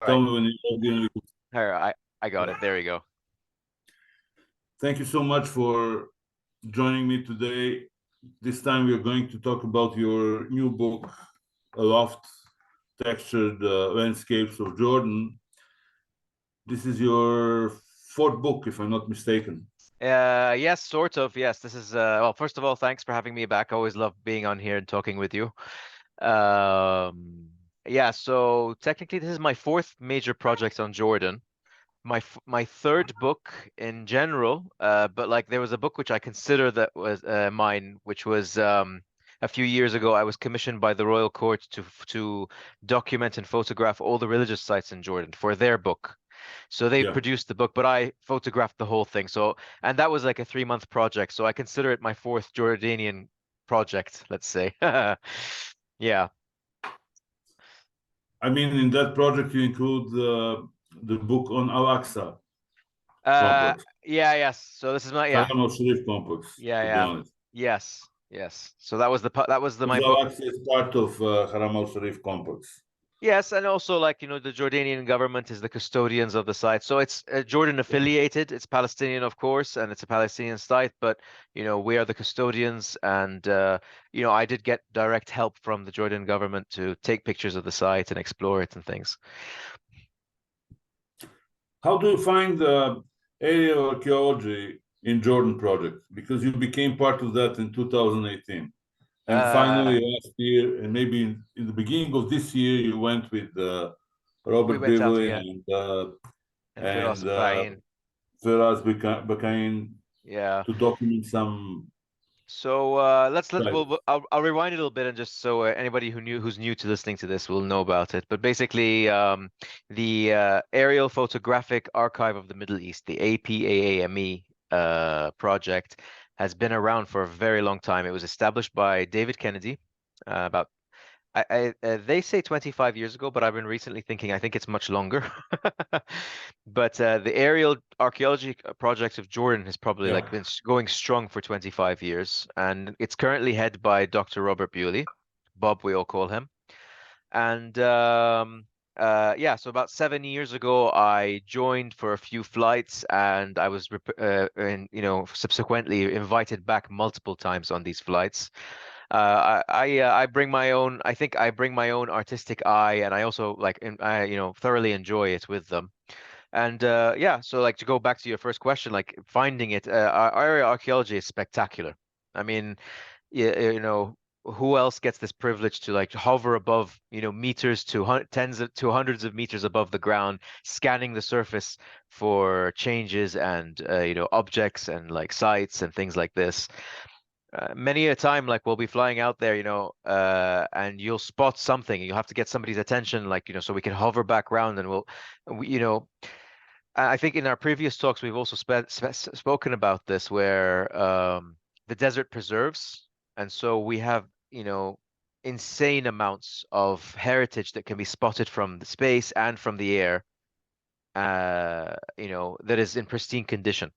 Tell right. me when you're ready. Here, I got it. There you go. Thank you so much for joining me today. This time we're going to talk about your new book, Aloft, Textured Landscapes of Jordan. This is your fourth book, if I'm not mistaken. Yes, sort of. Yes, this is well, first of all, thanks for having me back. I always love being on here and talking with you. Um, yeah, so technically this is my fourth major project on Jordan. My third book in general, but like there was a book which I consider that was mine, which was a few years ago. I was commissioned by the Royal Court to document and photograph all the religious sites in Jordan for their book. So they Yeah. produced the book, but I photographed the whole thing. So, and that was like a 3 month project. So I consider it my fourth Jordanian project, let's say. Yeah. I mean, in that project, you include the book on Al-Aqsa Uh, complex, yeah, yes. So this is my, yeah, Haram al-Sharif complex, yeah, to be yeah. honest. Yes, yes. So that was my Because book. Al-Aqsa is part of Haram al-Sharif complex. Yes, and also like, the Jordanian government is the custodians of the site. So it's Jordan affiliated. It's Palestinian, of course, and it's a Palestinian site, but we are the custodians and I did get direct help from the Jordan government to take pictures of the site and explore it and things. How do you find aerial archaeology in Jordan project? Because you became part of that in 2018. And Uh, finally, last year, and maybe in the beginning of this year, you went with we Robert went out Bivoli together and and Firas Bain. Firas Bakain Yeah. to document some So sites. I'll rewind a little bit and just so anybody who's new to listening to this will know about it. But basically, the Aerial Photographic Archive of the Middle East, the APAAME project, has been around for a very long time. It was established by David Kennedy about they say 25 years ago, but I've been recently thinking I think it's much longer. But the Aerial Archaeology Project of Jordan has probably Yeah. like been going strong for 25 years, and it's currently headed by Dr. Robert Bewley, Bob we all call him. And yeah, so about 7 years ago, I joined for a few flights, and I was subsequently invited back multiple times on these flights. I bring my own. I think I bring my own artistic eye, and I also I thoroughly enjoy it with them. And yeah, so like to go back to your first question, like finding it, area archaeology is spectacular. I mean, who else gets this privilege to like hover above, meters to tens of to hundreds of meters above the ground, scanning the surface for changes and objects and like sites and things like this. Many a time, like we'll be flying out there, and you'll spot something. You'll have to get somebody's attention, like, so we can hover back around and I think in our previous talks, we've also spoken about this, where the desert preserves. And so we have, insane amounts of heritage that can be spotted from the space and from the air, that is in pristine condition.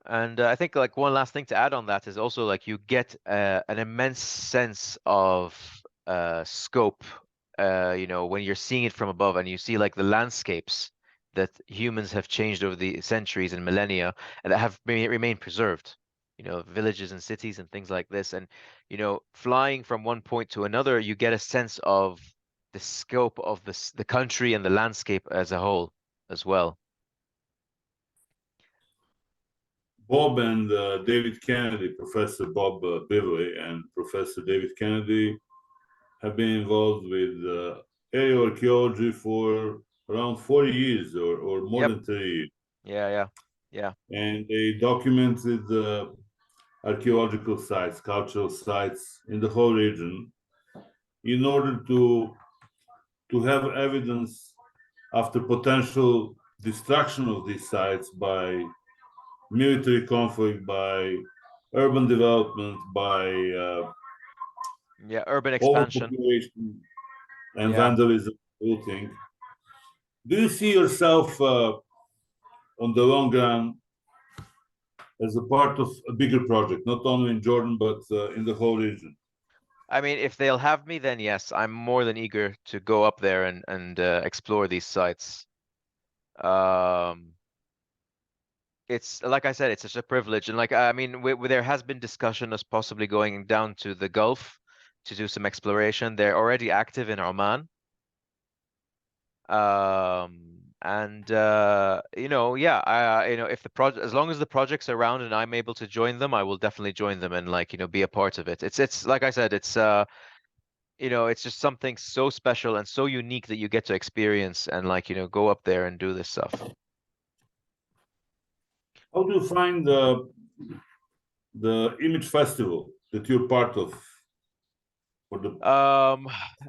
And I think like one last thing to add on that is also like you get an immense sense of scope, when you're seeing it from above and you see like the landscapes that humans have changed over the centuries and millennia and that have remained preserved, villages and cities and things like this. And, flying from one point to another, you get a sense of the scope of the country and the landscape as a whole as well. Bob and David Kennedy, Professor Bob Bivoli and Professor David Kennedy have been involved with aerial archaeology for around 40 years or more Yep. than 30 years. Yeah, yeah, yeah. And they documented archaeological sites, cultural sites in the whole region in order to have evidence after potential destruction of these sites by military conflict, by urban development, by Yeah, urban expansion. overpopulation and Yeah. vandalism, looting. Do you see yourself on the long run as a part of a bigger project, not only in Jordan, but in the whole region? I mean, if they'll have me, then yes, I'm more than eager to go up there and explore these sites. Um, it's like I said, it's such a privilege, and like I mean, there has been discussion as possibly going down to the Gulf to do some exploration. They're already active in Oman. And yeah, if the project, as long as the project's around and I'm able to join them, I will definitely join them and like, be a part of it. It's like I said, it's just something so special and so unique that you get to experience and like, go up there and do this stuff. How do you find the image festival that you're part of for the Um,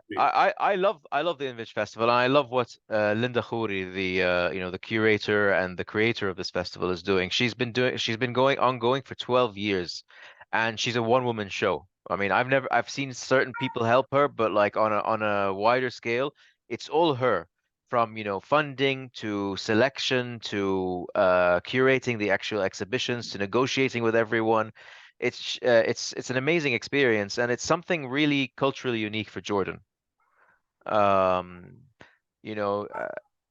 week? I love the Image Festival, and I love what Linda Khoury, the curator and the creator of this festival, is doing. She's been going ongoing for 12 years, and she's a one-woman show. I mean, I've seen certain people help her, but like on a wider scale, it's all her. From, funding to selection to curating the actual exhibitions to negotiating with everyone. It's an amazing experience, and it's something really culturally unique for Jordan. Um, you know, uh,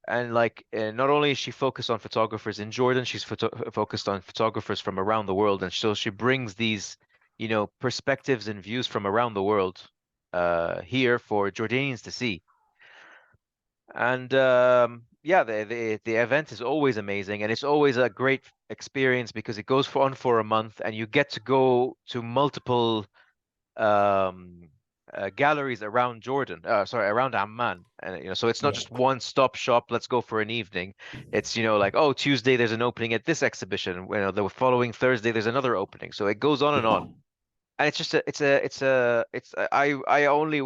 and like not only is she focused on photographers in Jordan, she's focused on photographers from around the world, and so she brings these, perspectives and views from around the world here for Jordanians to see. And yeah, the event is always amazing, and it's always a great experience because it goes for a month, and you get to go to multiple um, galleries around Jordan, sorry, around Amman. And so it's not Yeah. just one stop shop. Let's go for an evening. It's like, oh, Tuesday there's an opening at this exhibition. The following Thursday there's another opening. So it goes on and on. And it's just I only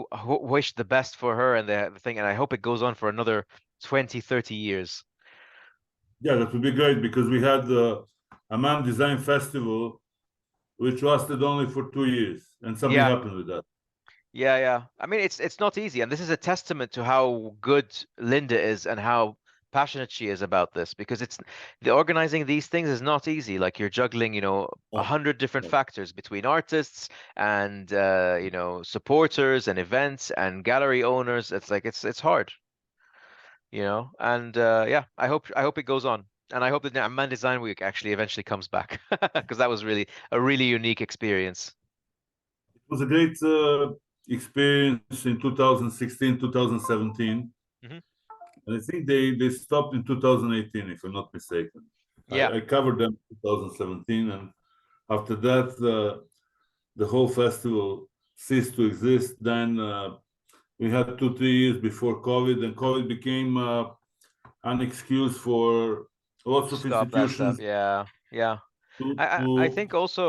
wish the best for her and the thing, and I hope it goes on for another 20, 30 years. Yeah, that would be great because we had the Amman Design Festival, which lasted only for 2 years, and something Yeah. happened with that. Yeah, yeah. I mean, it's not easy, and this is a testament to how good Linda is and how passionate she is about this, because the organizing these things is not easy. Like you're juggling, 100 different Yeah. factors between artists and supporters and events and gallery owners. It's like it's hard, And yeah, I hope it goes on, and I hope that Amman Design Week actually eventually comes back because that was really a really unique experience. It was a great experience in 2016, 2017. Hmm. And I think they stopped in 2018, if I'm not mistaken. Yeah, I covered them in 2017, and after that, the whole festival ceased to exist. Then we had 2, 3 years before COVID, and COVID became an excuse for lots to of stop that stuff. institutions Yeah, yeah. to, I to think also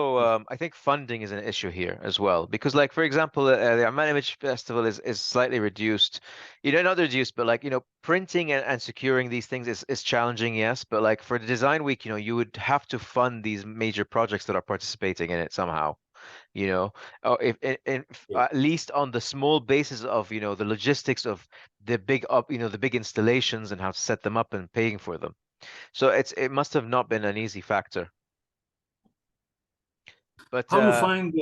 I think funding is an issue here as well, because like for example the Amman Image Festival is slightly reduced, not reduced, but like printing and securing these things is challenging, yes, but like for the design week, you would have to fund these major projects that are participating in it somehow, you know or if at least on the small basis of the logistics of the big installations and how to set them up and paying for them. So it must have not been an easy factor. But how do you find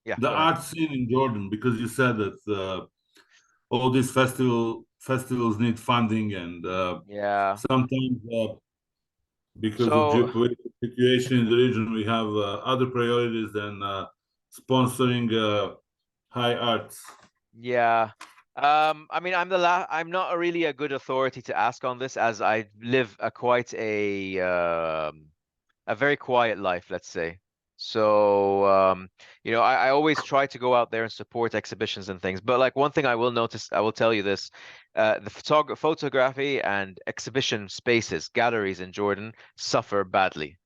yeah, the go ahead. art scene in Jordan? Because you said that all these festivals need funding, and Yeah. sometimes because of So geopolitical situation in the region, we have other priorities than sponsoring high arts. yeah. I mean, I'm not really a good authority to ask on this, as I live a very quiet life, let's say. So, I always try to go out there and support exhibitions and things. But like one thing I will tell you this, the photography and exhibition spaces, galleries in Jordan suffer badly.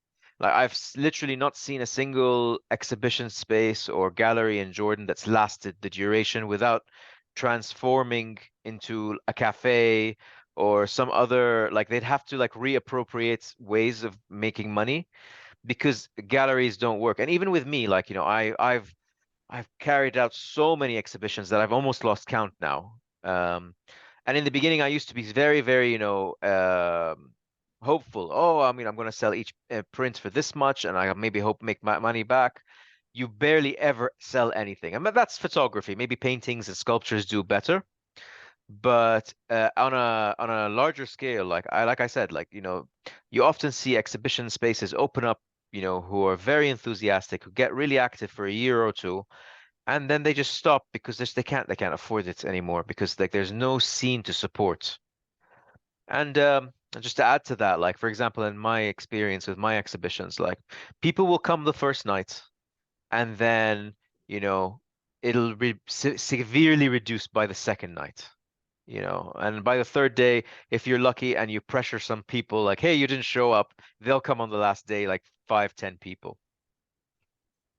Like literally not seen a single exhibition space or gallery in Jordan that's lasted the duration without transforming into a cafe or some other, like they'd have to like reappropriate ways of making money because galleries don't work. And even with me, like, I've carried out so many exhibitions that I've almost lost count now. And in the beginning, I used to be very, very, hopeful. Oh, I mean, I'm going to sell each print for this much, and I maybe hope make my money back. you barely ever sell anything. And that's photography. Maybe paintings and sculptures do better. But on a larger scale, like I said, like, you often see exhibition spaces open up, who are very enthusiastic, who get really active for a year or two, and then they just stop because they can't afford it anymore because like there's no scene to support. And just to add to that, like for example, in my experience with my exhibitions, like people will come the first night and then, you know, it'll be se severely reduced by the second night. And by the third day, if you're lucky and you pressure some people like, hey, you didn't show up, they'll come on the last day, like 5, 10 people.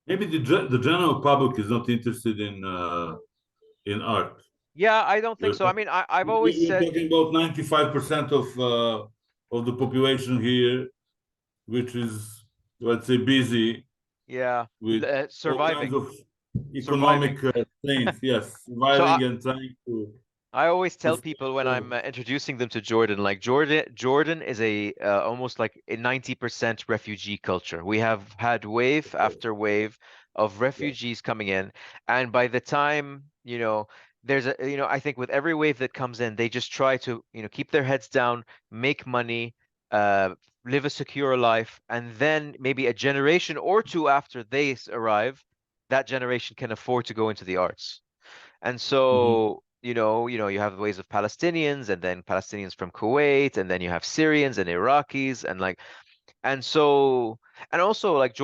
Maybe the general public is not interested in art. Yeah, I don't think We're, so. I mean, I've always we're said, talking about 95% of the population here, which is, let's say, busy yeah, with all kinds surviving, of surviving. economic things. Yes, So surviving and trying I always to tell people when survive. I'm introducing them to Jordan, like Jordan is a almost like a 90% refugee culture. We have had wave after wave of Yeah. refugees coming in, and by the time, there's I think with every wave that comes in, they just try to, keep their heads down, make money, uh, live a secure life, and then maybe a generation or two after they arrive, that generation can afford to go into the arts. And Mhm. so, you have the ways of Palestinians and then Palestinians from Kuwait, and then you have Syrians and Iraqis and so and also like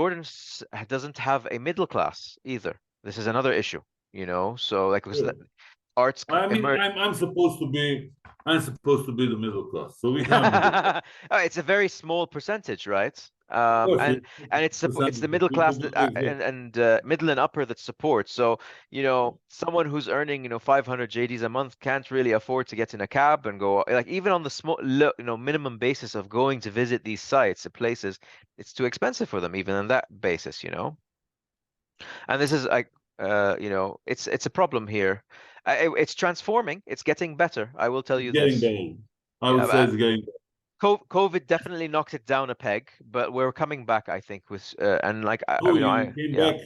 doesn't have a middle class either. This is another issue. So like because the Sure. arts I mean, emer I'm supposed to be the middle class, so we have middle class. Oh, it's a very small percentage, right? Of course, And it's the percentage of middle class people, that but exactly. and middle and upper that supports. So, someone who's earning, 500 JDs a month can't really afford to get in a cab and go like even on the minimum basis of going to visit these sites, places, it's too expensive for them even on that basis. And this is like it's a problem here. It's transforming, it's getting better. I will tell It's you getting this. better. I would say Yeah, it's getting better. COVID definitely knocked it down a peg, but we're coming back, I think, with and like Oh, you came yeah, back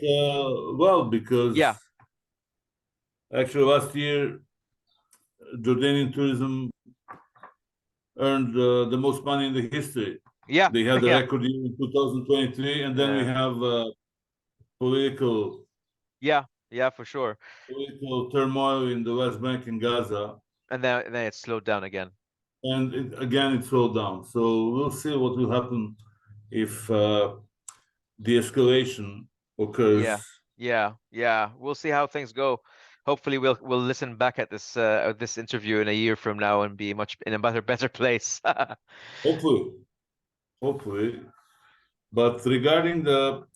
well yeah, because actually last year Jordanian tourism earned the most money in the history. yeah, They had a yeah, record year in 2023, and then we yeah, have political yeah, yeah, for sure. political turmoil in the West Bank and Gaza, And then it slowed down again. and again it slowed down. So we'll see what will happen if the escalation Yeah, occurs. yeah, yeah. We'll see how things go. Hopefully, we'll listen back at this interview in a year from now and be much in a better place. Hopefully, hopefully. But regarding the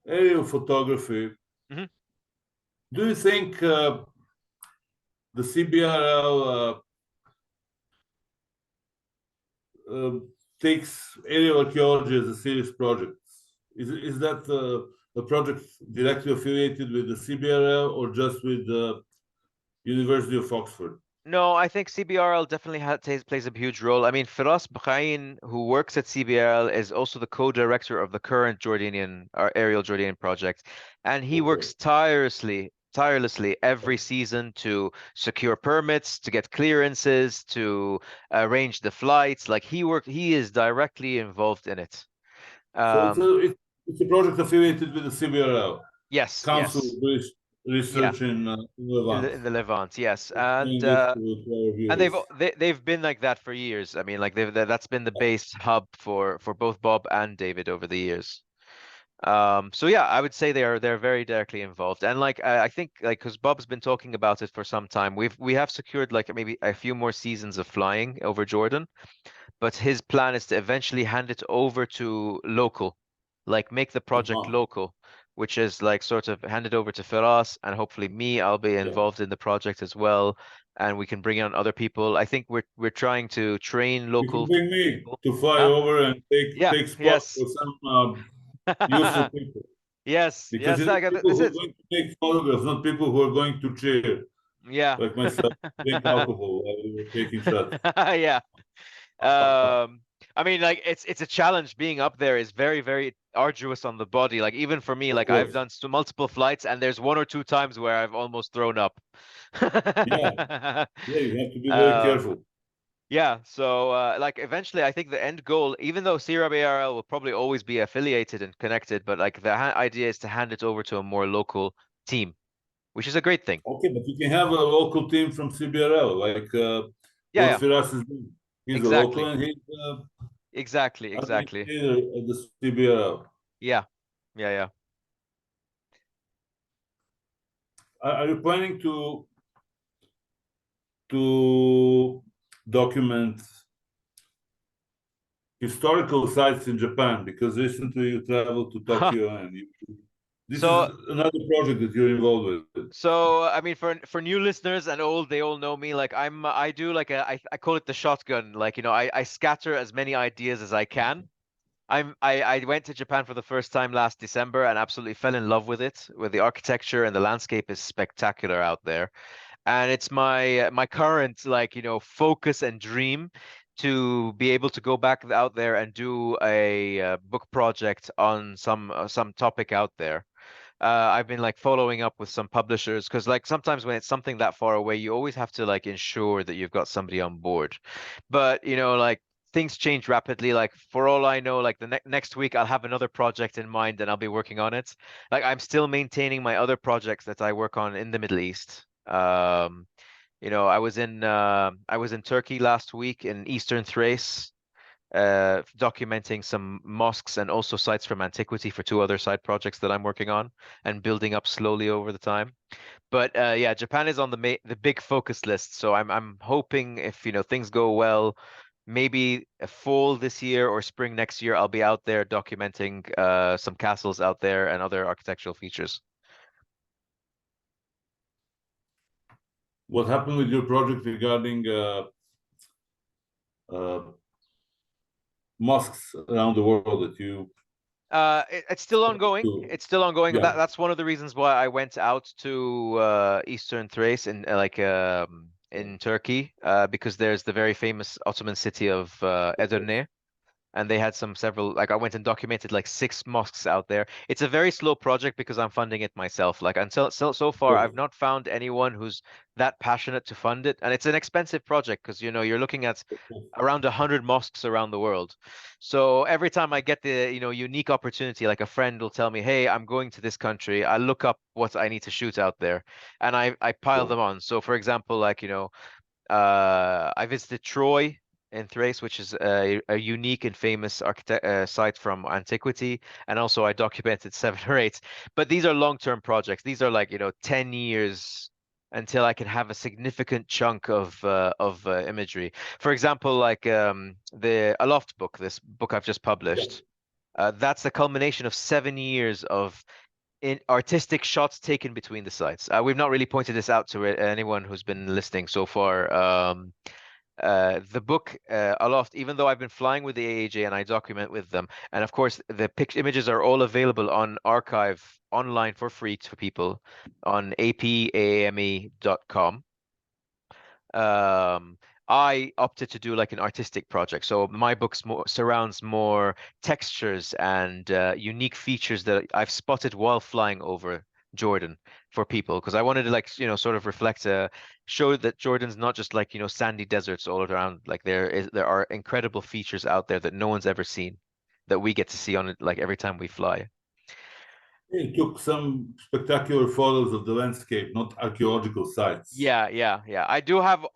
aerial photography, Mhm. do you think the CBRL takes aerial archaeology as a serious project? Is that a project directly affiliated with the CBRL or just with the University of Oxford? No, I think CBRL definitely plays a huge role. I mean, Firas Bkhain, who works at CBRL, is also the co-director of the current Aerial Jordanian project, and he Okay. works tirelessly every season to secure permits, to get clearances, to arrange the flights. Like he is directly involved in it. So it's Um, it's a project affiliated with the CBRL, yes, Council yes, of British yeah, Research in Levant. in the Levant, yes, Explain this to our and viewers. they've been like that for years. I mean, like that's been the base hub for both Bob and David over the years. So yeah, I would say they're very directly involved. And like I think like because Bob's been talking about it for some time, we have secured like maybe a few more seasons of flying over Jordan, but his plan is to eventually hand it over to local, like make the project Uh-huh. local, which is like sort of hand it over to Firas and hopefully me, I'll be Yeah. involved in the project as well, and we can bring on other people. I think we're trying to train You can local bring me people. to fly Huh? over and Yeah, take spot yes. for some useful people. Yes, Because yes, you need people this who are is going to take photographs, not people who are going to cheer, yeah. like myself, drink alcohol while we were taking shots. Yeah. Um, I mean, like it's a challenge being up there is very, very arduous on the body. Like even for me, Of like I've course. done multiple flights, and there's one or two times where I've almost thrown up. Yeah, yeah, you have to be very Um, careful. yeah, so like eventually, I think the end goal, even though CRAB ARL will probably always be affiliated and connected, but like the idea is to hand it over to a more local team, which is a great thing. Okay, but you can have a local team from CBRL, like Yeah, what yeah, Firas is doing. He's a local exactly, and he's exactly, exactly. administrator at the CBRL. Yeah, yeah, yeah. Are you planning to document historical sites in Japan? Because recently you traveled to Tokyo and this is So another project that you're involved with. So I mean, for new listeners and old, they all know me. Like I do like I call it the shotgun. Like I scatter as many ideas as I can. I went to Japan for the first time last December and absolutely fell in love with it. With the architecture and the landscape is spectacular out there, and it's my current like focus and dream to be able to go back out there and do a book project on some topic out there. I've been like following up with some publishers because like sometimes when it's something that far away, you always have to like ensure that you've got somebody on board. But like things change rapidly. Like for all I know, like the next week I'll have another project in mind and I'll be working on it. Like I'm still maintaining my other projects that I work on in the Middle East. I was in Turkey last week in Eastern Thrace documenting some mosques and also sites from antiquity for two other side projects that I'm working on and building up slowly over the time. But yeah, Japan is on the big focus list. So I'm hoping if things go well, maybe a fall this year or spring next year, I'll be out there documenting some castles out there and other architectural features. What happened with your project regarding uh, mosques around the world that you It's still started ongoing. to? It's still ongoing. Yeah. That's one of the reasons why I went out to Eastern Thrace in Turkey, because there's the very famous Ottoman city of Edirne, and they had several like I went and documented like six mosques out there. It's a very slow project because I'm funding it myself. Like until so far, I've not found anyone who's that passionate to fund it, and it's an expensive project because you're looking at around 100 mosques around the world. So every time I get the unique opportunity, like a friend will tell me, "Hey, I'm going to this country." I look up what I need to shoot out there, and I pile them on. So for example, like I visited Troy in Thrace, which is a unique and famous architect site from antiquity, and also I documented seven or eight. But these are long-term projects. These are like 10 years until I can have a significant chunk of imagery. For example, like the Aloft book, this book I've just Yeah. published. That's the culmination of 7 years of in artistic shots taken between the sites. We've not really pointed this out to anyone who's been listening so far. The book Aloft, even though I've been flying with the AAJ and I document with them, and of course the images are all available on archive online for free to people on apaame.com. Um, I opted to do like an artistic project. So my books surrounds more textures and unique features that I've spotted while flying over Jordan for people because I wanted to like sort of reflect show that Jordan's not just like sandy deserts all around. Like there are incredible features out there that no one's ever seen that we get to see on it like every time we fly. You took some spectacular photos of the landscape, not archaeological sites. Yeah, yeah, yeah. I do have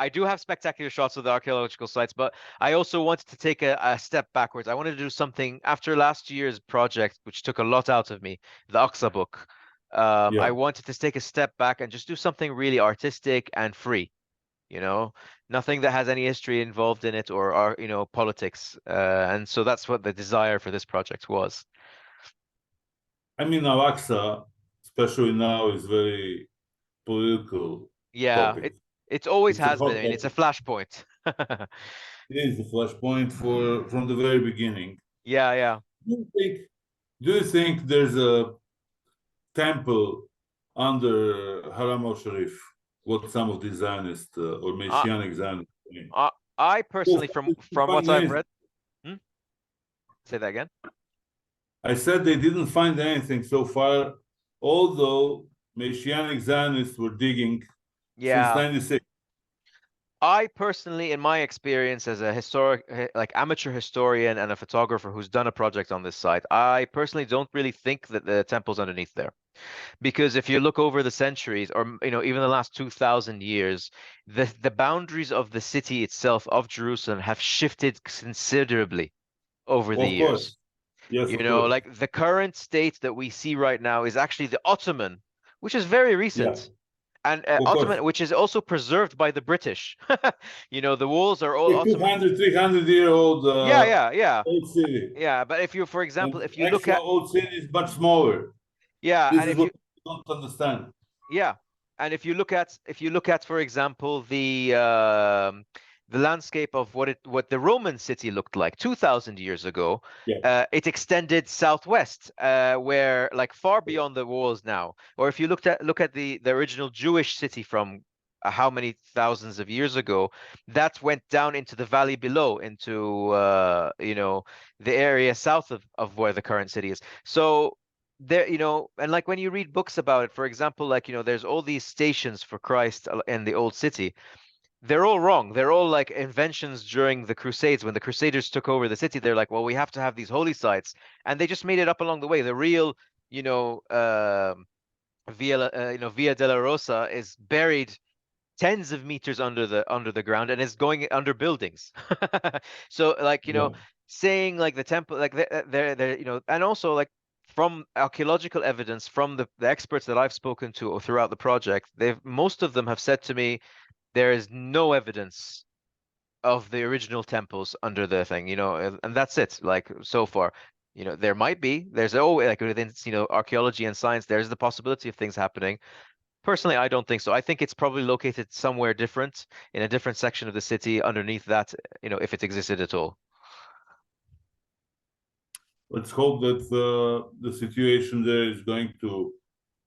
spectacular shots of the archaeological sites, but I also wanted to take a step backwards. I wanted to do something after last year's project, which took a lot out of me, the Aqsa book. I Yeah. wanted to take a step back and just do something really artistic and free, you know, nothing that has any history involved in it or politics. And so that's what the desire for this project was. I mean, Al-Aqsa, especially now, is very political Yeah, topic. it always It's a has been. hot I mean, it's a topic. flashpoint. It is a flashpoint from the very beginning. Yeah, yeah. Do you think, do you think there's a temple under Haram al-Sharif, what some of the Zionists or I, Messianic Zionists claim? I personally, Well, from it's what I've funny, read, hmm? Say that again. I said they didn't find anything so far, although Messianic Zionists were digging since Yeah. 96. I personally, in my experience as a like amateur historian and a photographer who's done a project on this site, I personally don't really think that the temple's underneath there. Because if you look over the centuries, or even the last 2,000 years, the boundaries of the city itself of Jerusalem have shifted considerably over the Of course. years. Yes, of course. Like the current state that we see right now is actually the Ottoman, which is very Yeah, recent. And of course. Ottoman, which is also preserved by the British. The walls are all A Ottoman. 200, 300-year-old Yeah, yeah, yeah, old city. yeah. But if you, for example, And if you look actual at, old city is much smaller. yeah, This and is if what you, you don't understand. yeah, and if you look at, for example, the landscape of what the Roman city looked like 2,000 years ago, Yeah. it extended southwest, where like far beyond the walls now. Or if you look at the original Jewish city from how many thousands of years ago, that went down into the valley below, into the area south of where the current city is. So there, and like when you read books about it, for example, like, there's all these stations for Christ in the old city. They're all wrong. They're all like inventions during the Crusades. When the Crusaders took over the city, they're like, well, we have to have these holy sites, and they just made it up along the way. The real, you know, Via della Rosa is buried tens of meters under the ground and is going under buildings. So like, Yeah. saying like the temple, like they're and also like from archaeological evidence from the experts that I've spoken to throughout the project, most of them have said to me there is no evidence of the original temples under the thing, and that's it. Like so far, there might be, there's like within archaeology and science, there's the possibility of things happening. Personally, I don't think so. I think it's probably located somewhere different in a different section of the city underneath that, if it existed at all. Let's hope that the situation there is going to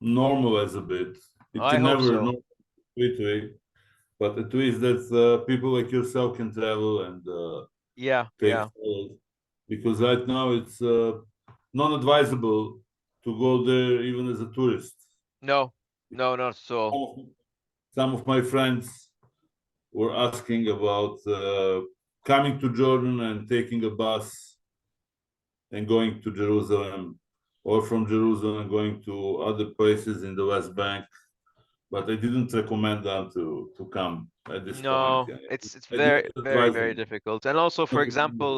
normalize a bit. It I can hope never so. normalize completely, but at least that people like yourself can travel and Yeah, take yeah. photos. Because right now it's non-advisable to go there even as a tourist. No, no, not at all. Some of my friends were asking about coming to Jordan and taking a bus and going to Jerusalem, or from Jerusalem going to other places in the West Bank. But I didn't recommend them to come at this point. No, Yeah. it's I very, didn't very, advise very them. difficult. And also, for example,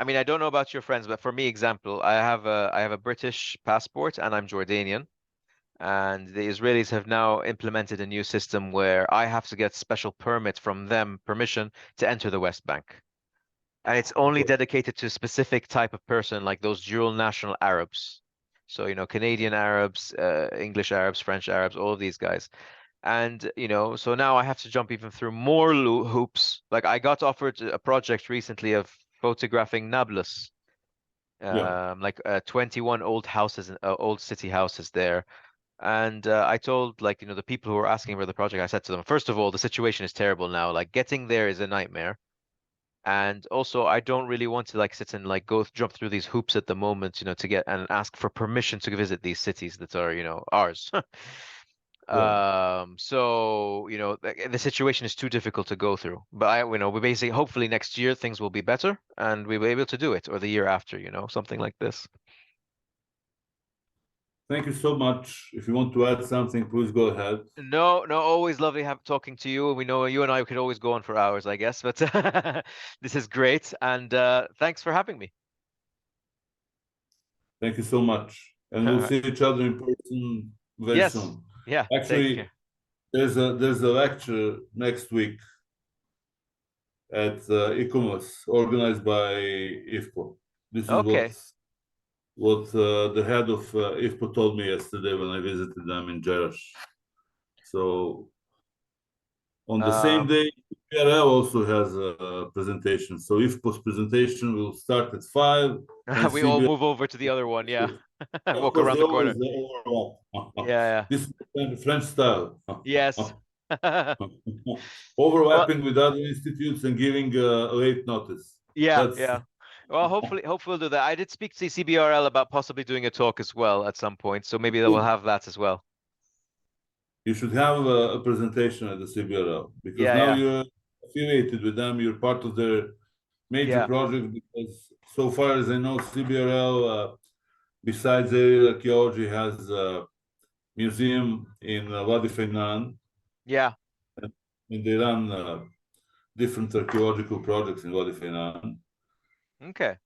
I mean, I don't know about your friends, but for me, example, I have a British passport and I'm Jordanian. And the Israelis have now implemented a new system where I have to get special permit from them, permission to enter the West Bank. And it's only dedicated to a specific type of person, like those dual national Arabs. So, Canadian Arabs, English Arabs, French Arabs, all of these guys. And, so now I have to jump even through more hoops. Like I got offered a project recently of photographing Nablus, Yeah. 21 old houses, old city houses there. And I told, like, the people who were asking for the project, I said to them, first of all, the situation is terrible now. Like getting there is a nightmare. And also, I don't really want to like sit and like jump through these hoops at the moment, to get and ask for permission to visit these cities that are, ours. Yeah. So, the situation is too difficult to go through. But we basically, hopefully next year things will be better and we'll be able to do it, or the year after, something like this. Thank you so much. If you want to add something, please go ahead. No, no, always lovely talking to you. We know you and I could always go on for hours, I guess, but this is great. And thanks for having me. Thank you so much. And we'll see each other in person very Yes. soon. Yeah. Take Actually, care. there's a lecture next week at ICOMOS organized by IFPO. This is what Okay. the head of IFPO told me yesterday when I visited them in Jerash. So on the same Um, day, PRL also has a presentation. So IFPO's presentation will start at 5 and we all CBL. move over to the other one. Yeah. Walk Because around they the always corner. overlap. Yeah. Yeah. This is French style. Yes. Well, Overlapping with other institutes and giving late notice. yeah. That's Yeah. Well, hopefully we'll do that. I did speak to CBRL about possibly doing a talk as well at some point, so maybe they will have that as well. You should have a presentation at the CBRL because Yeah, now yeah, you're affiliated with them. You're part of their major yeah, project because so far as I know, CBRL, besides aerial archaeology, has a museum in Wadi Fainan, yeah. and they run different archaeological projects in Wadi Fainan. Okay.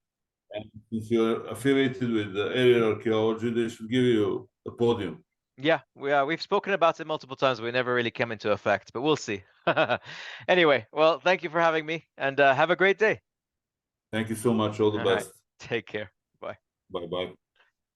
And since you're affiliated with aerial archaeology, they should give you a podium. Yeah, we've spoken about it multiple times, but we never really came into effect, but we'll see. Anyway, well, thank you for having me, and have a great day. Thank you so much. All the All right. best. Take care. Bye. Bye bye.